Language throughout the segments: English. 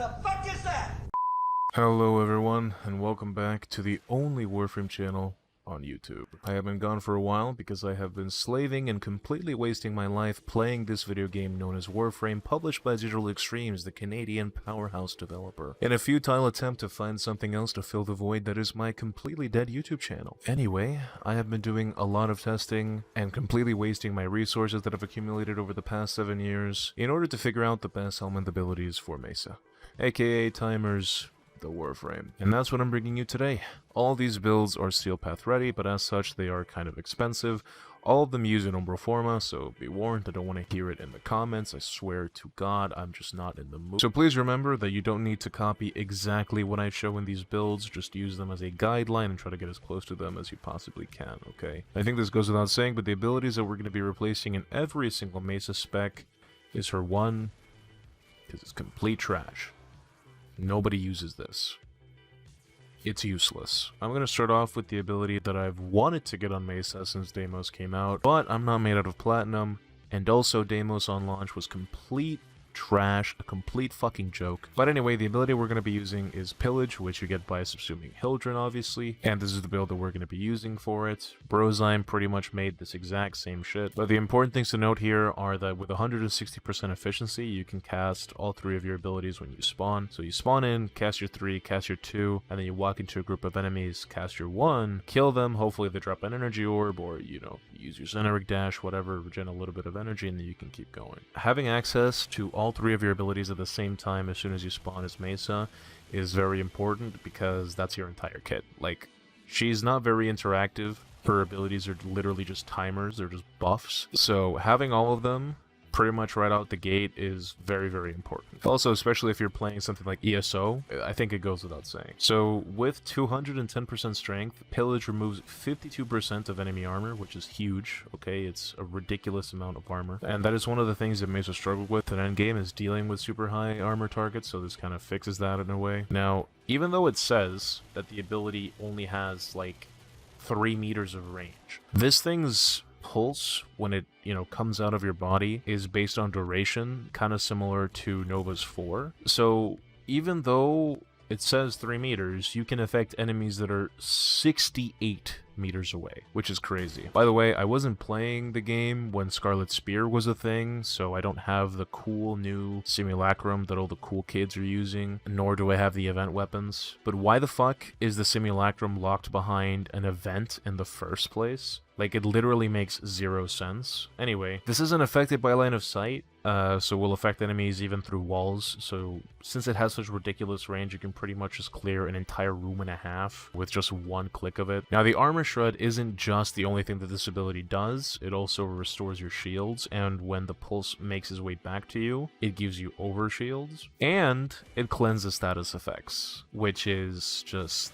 the fuck is that? Hello everyone, and welcome back to the only Warframe channel on YouTube. I have been gone for a while because I have been slaving and completely wasting my life playing this video game known as Warframe, published by Digital Extremes, the Canadian powerhouse developer, in a futile attempt to find something else to fill the void that is my completely dead YouTube channel. Anyway, I have been doing a lot of testing and completely wasting my resources that I've accumulated over the past 7 years in order to figure out the best Helminth abilities for Mesa, aka timers, the Warframe. And that's what I'm bringing you today. All these builds are steel path ready, but as such they are kind of expensive. All of them use an Umbral Forma, so be warned, I don't want to hear it in the comments. I swear to God, I'm just not in the mood. So please remember that you don't need to copy exactly what I show in these builds, just use them as a guideline and try to get as close to them as you possibly can, okay? I think this goes without saying, but the abilities that we're going to be replacing in every single Mesa spec is her one, because it's complete trash. Nobody uses this. It's useless. I'm going to start off with the ability that I've wanted to get on Mesa since Deimos came out, but I'm not made out of platinum, and also Deimos on launch was complete trash, a complete fucking joke. But anyway, the ability we're going to be using is Pillage, which you get by subsuming Hildren, obviously, and this is the build that we're going to be using for it. Brozyme pretty much made this exact same shit, but the important things to note here are that with 160% efficiency, you can cast all 3 of your abilities when you spawn. So you spawn in, cast your 3, cast your 2, and then you walk into a group of enemies, cast your 1, kill them, hopefully they drop an energy orb, or, you know, use your Zeneric Dash, whatever, regen a little bit of energy, and then you can keep going. Having access to all 3 of your abilities at the same time as soon as you spawn as Mesa is very important, because that's your entire kit. Like, she's not very interactive. Her abilities are literally just timers, they're just buffs. So having all of them pretty much right out the gate is very, very important. Also, especially if you're playing something like ESO, I think it goes without saying. So with 210% strength, Pillage removes 52% of enemy armor, which is huge, okay? It's a ridiculous amount of armor. And that is one of the things that Mesa struggled with in endgame, is dealing with super high armor targets, so this kind of fixes that in a way. Now, even though it says that the ability only has, like, 3 meters of range, this thing's pulse, when it, you know, comes out of your body, is based on duration, kind of similar to Nova's 4. So even though it says 3 meters, you can affect enemies that are 68 meters away, which is crazy. By the way, I wasn't playing the game when Scarlet Spear was a thing, so I don't have the cool new simulacrum that all the cool kids are using, nor do I have the event weapons. But why the fuck is the simulacrum locked behind an event in the first place? Like, it literally makes 0 sense. Anyway, this isn't affected by line of sight, so will affect enemies even through walls. So since it has such ridiculous range, you can pretty much just clear an entire room and a half with just 1 click of it. Now, the armor shred isn't just the only thing that this ability does. It also restores your shields, and when the pulse makes his way back to you, it gives you over shields, and it cleanses status effects, which is just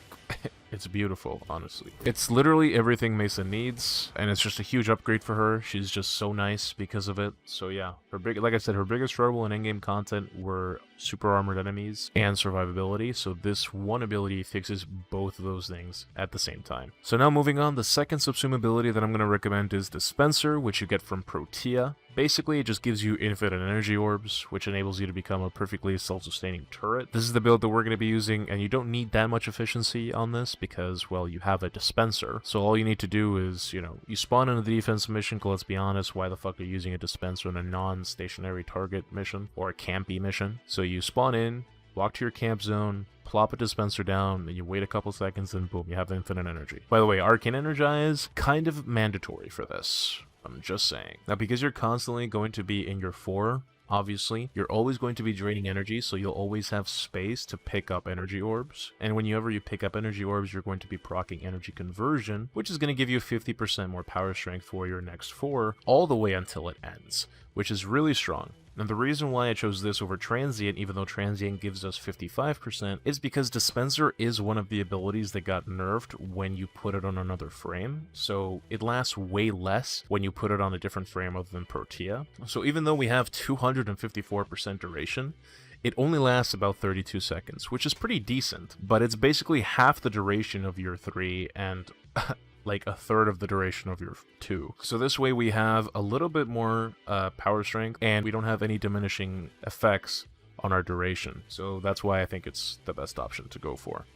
it's beautiful, honestly. It's literally everything Mesa needs, and it's just a huge upgrade for her. She's just so nice because of it. So yeah, like I said, her biggest trouble in in-game content were super armored enemies and survivability, so this one ability fixes both of those things at the same time. So now moving on, the second subsume ability that I'm going to recommend is Dispenser, which you get from Protea. Basically, it just gives you infinite energy orbs, which enables you to become a perfectly self-sustaining turret. This is the build that we're going to be using, and you don't need that much efficiency on this because, well, you have a dispenser. So all you need to do is, you know, you spawn in a defense mission, because let's be honest, why the fuck are you using a dispenser in a non-stationary target mission, or a campy mission? So you spawn in, walk to your camp zone, plop a dispenser down, and you wait a couple seconds, and boom, you have infinite energy. By the way, Arcane Energize, kind of mandatory for this. I'm just saying. Now, because you're constantly going to be in your 4, obviously, you're always going to be draining energy, so you'll always have space to pick up energy orbs. And whenever you pick up energy orbs, you're going to be proccing energy conversion, which is going to give you 50% more power strength for your next 4, all the way until it ends, which is really strong. And the reason why I chose this over Transient, even though Transient gives us 55%, is because Dispenser is one of the abilities that got nerfed when you put it on another frame, so it lasts way less when you put it on a different frame other than Protea. So even though we have 254% duration, it only lasts about 32 seconds, which is pretty decent, but it's basically half the duration of your 3 and like a third of the duration of your 2. So this way we have a little bit more power strength, and we don't have any diminishing effects on our duration. So that's why I think it's the best option to go for.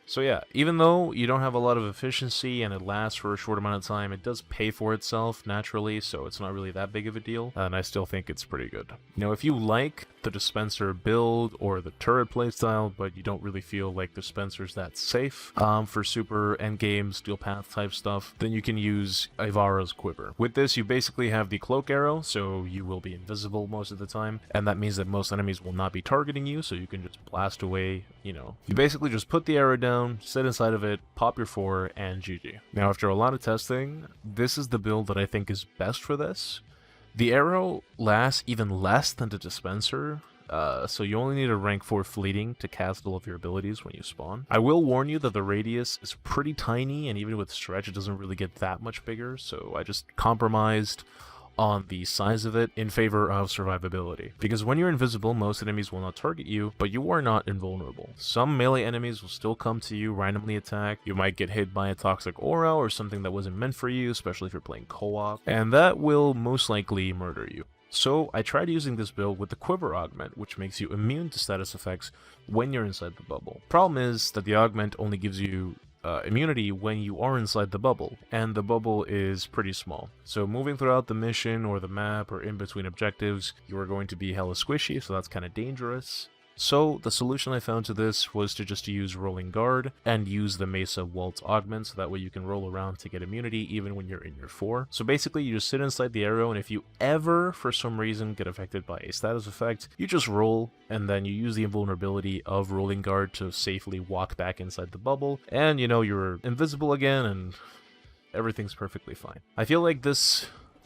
So yeah, even though you don't have a lot of efficiency and it lasts for a short amount of time, it does pay for itself naturally, so it's not really that big of a deal, and I still think it's pretty good. Now, if you like the Dispenser build or the turret playstyle, but you don't really feel like Dispenser's that safe for super endgame steel path type stuff, then you can use Ivara's Quiver. With this, you basically have the cloak arrow, so you will be invisible most of the time, and that means that most enemies will not be targeting you, so you can just blast away, you know. You basically just put the arrow down, sit inside of it, pop your 4, and GG. Now, after a lot of testing, this is the build that I think is best for this. The arrow lasts even less than the Dispenser, so you only need a rank 4 fleeting to cast all of your abilities when you spawn. I will warn you that the radius is pretty tiny, and even with stretch, it doesn't really get that much bigger, so I just compromised on the size of it in favor of survivability. Because when you're invisible, most enemies will not target you, but you are not invulnerable. Some melee enemies will still come to you, randomly attack. You might get hit by a toxic aura or something that wasn't meant for you, especially if you're playing co-op, and that will most likely murder you. So I tried using this build with the Quiver augment, which makes you immune to status effects when you're inside the bubble. Problem is that the augment only gives you immunity when you are inside the bubble, and the bubble is pretty small. So moving throughout the mission or the map or in between objectives, you are going to be hella squishy, so that's kind of dangerous. So the solution I found to this was to just use Rolling Guard and use the Mesa Waltz Augment, so that way you can roll around to get immunity even when you're in your 4. So basically you just sit inside the arrow, and if you ever for some reason get affected by a status effect, you just roll, and then you use the invulnerability of Rolling Guard to safely walk back inside the bubble, and you know, you're invisible again and everything's perfectly fine. I feel like this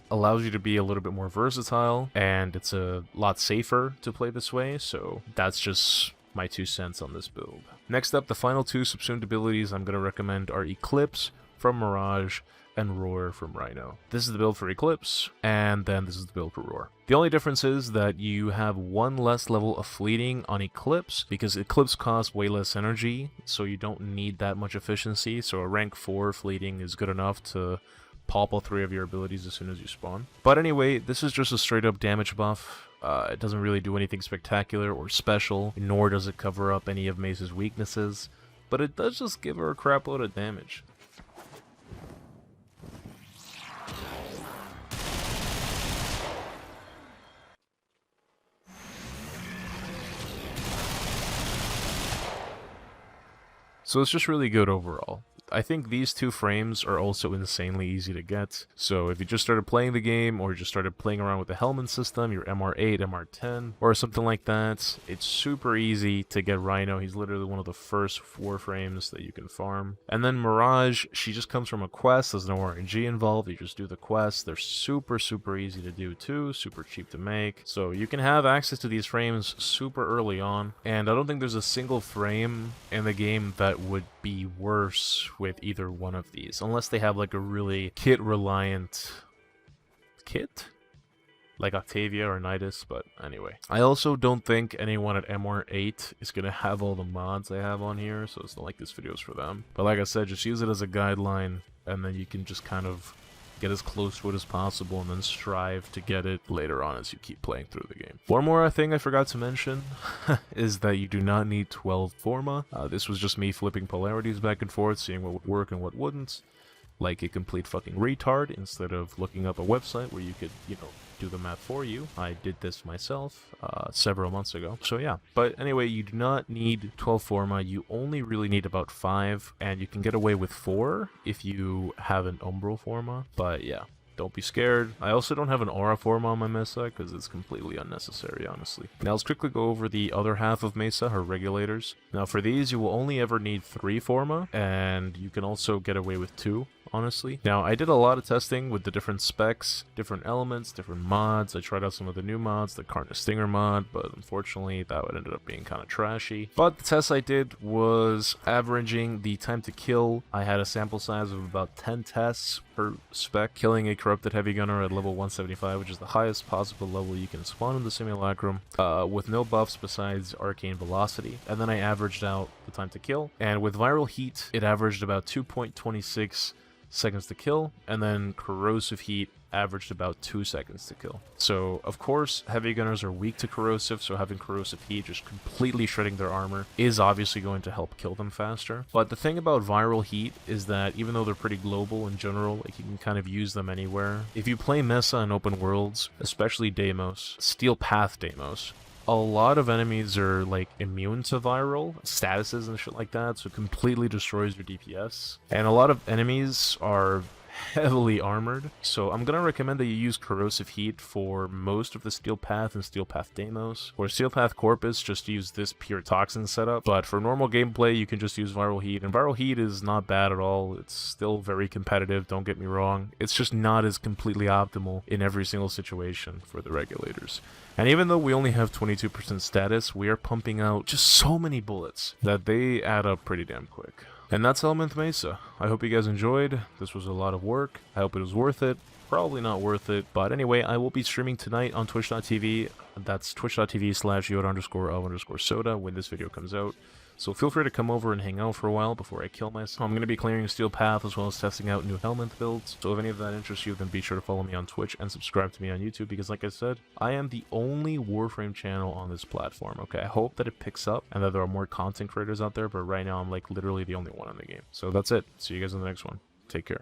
allows you to be a little bit more versatile, and it's a lot safer to play this way, so that's just my 2 cents on this build. Next up, the final 2 subsumed abilities I'm going to recommend are Eclipse from Mirage and Roar from Rhino. This is the build for Eclipse, and then this is the build for Roar. The only difference is that you have 1 less level of fleeting on Eclipse, because Eclipse costs way less energy, so you don't need that much efficiency, so a rank 4 fleeting is good enough to pop all 3 of your abilities as soon as you spawn. But anyway, this is just a straight up damage buff. It doesn't really do anything spectacular or special, nor does it cover up any of Mesa's weaknesses, but it does just give her a crap load of damage. So it's just really good overall. I think these 2 frames are also insanely easy to get, so if you just started playing the game, or just started playing around with the Helminth system, your MR8, MR10, or something like that, it's super easy to get Rhino. He's literally one of the first Warframes that you can farm. And then Mirage, she just comes from a quest, there's no RNG involved, you just do the quest. They're super easy to do too, super cheap to make, so you can have access to these frames super early on, and I don't think there's a single frame in the game that would be worse with either one of these, unless they have like a really kit-reliant kit? Like Octavia or Nidus, but anyway. I also don't think anyone at MR8 is going to have all the mods I have on here, so it's not like this video is for them. But like I said, just use it as a guideline, and then you can just kind of get as close to it as possible, and then strive to get it later on as you keep playing through the game. One more thing I forgot to mention is that you do not need 12 Forma. This was just me flipping polarities back and forth, seeing what would work and what wouldn't, like a complete fucking retard, instead of looking up a website where you could, you know, do the math for you. I did this myself several months ago. So yeah, but anyway, you do not need 12 Forma. You only really need about 5, and you can get away with 4 if you have an Umbral Forma. But yeah, don't be scared. I also don't have an Aura Forma on my Mesa because it's completely unnecessary, honestly. Now let's quickly go over the other half of Mesa, her Regulators. Now for these, you will only ever need 3 Forma, and you can also get away with 2. Honestly. Now, I did a lot of testing with the different specs, different elements, different mods. I tried out some of the new mods, the Carnage Stinger mod, but unfortunately that would ended up being kind of trashy. But the tests I did was averaging the time to kill. I had a sample size of about 10 tests per spec, killing a Corrupted Heavy Gunner at level 175, which is the highest possible level you can spawn in the Simulacrum, with no buffs besides Arcane Velocity. And then I averaged out the time to kill, and with Viral Heat, it averaged about 2.26 seconds to kill, and then Corrosive Heat averaged about 2 seconds to kill. So, of course, heavy gunners are weak to corrosive, so having corrosive heat just completely shredding their armor is obviously going to help kill them faster. But the thing about viral heat is that even though they're pretty global in general, like you can kind of use them anywhere. If you play Mesa in open worlds, especially Deimos, Steel Path Deimos, a lot of enemies are like immune to viral statuses and shit like that, so it completely destroys your DPS. And a lot of enemies are heavily armored, so I'm gonna recommend that you use corrosive heat for most of the Steel Path and Steel Path Deimos. For Steel Path Corpus, just use this pure toxin setup, but for normal gameplay you can just use viral heat, and viral heat is not bad at all. It's still very competitive, don't get me wrong. It's just not as completely optimal in every single situation for the Regulators. And even though we only have 22% status, we are pumping out just so many bullets that they add up pretty damn quick. And that's HELMINTH MESA. I hope you guys enjoyed. This was a lot of work. I hope it was worth it. Probably not worth it. But anyway, I will be streaming tonight on twitch.tv. That's twitch.tv/Yoda_of_soda when this video comes out. So feel free to come over and hang out for a while before I kill myself. I'm going to be clearing Steel Path as well as testing out new HELMINTH builds. So if any of that interests you, then be sure to follow me on Twitch and subscribe to me on YouTube, because like I said, I am the only Warframe channel on this platform, okay? I hope that it picks up and that there are more content creators out there, but right now I'm like literally the only one in the game. So that's it. See you guys in the next one. Take care.